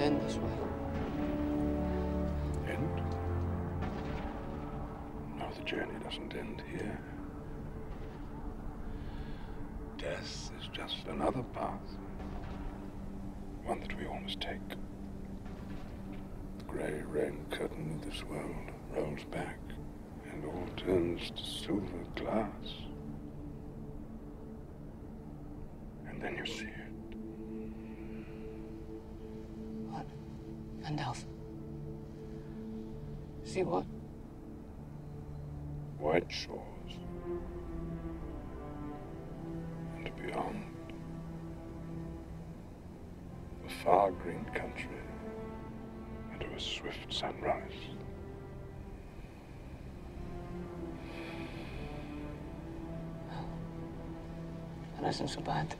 doesn't end this way. End? No, the journey doesn't end here. Death is just another path. One that we all must take. The grey rain curtain of this world rolls back, and all turns to silver glass. And then you see it. What? Gandalf. See what? White shores. And beyond. A far green country. And a swift sunrise. That isn't so bad.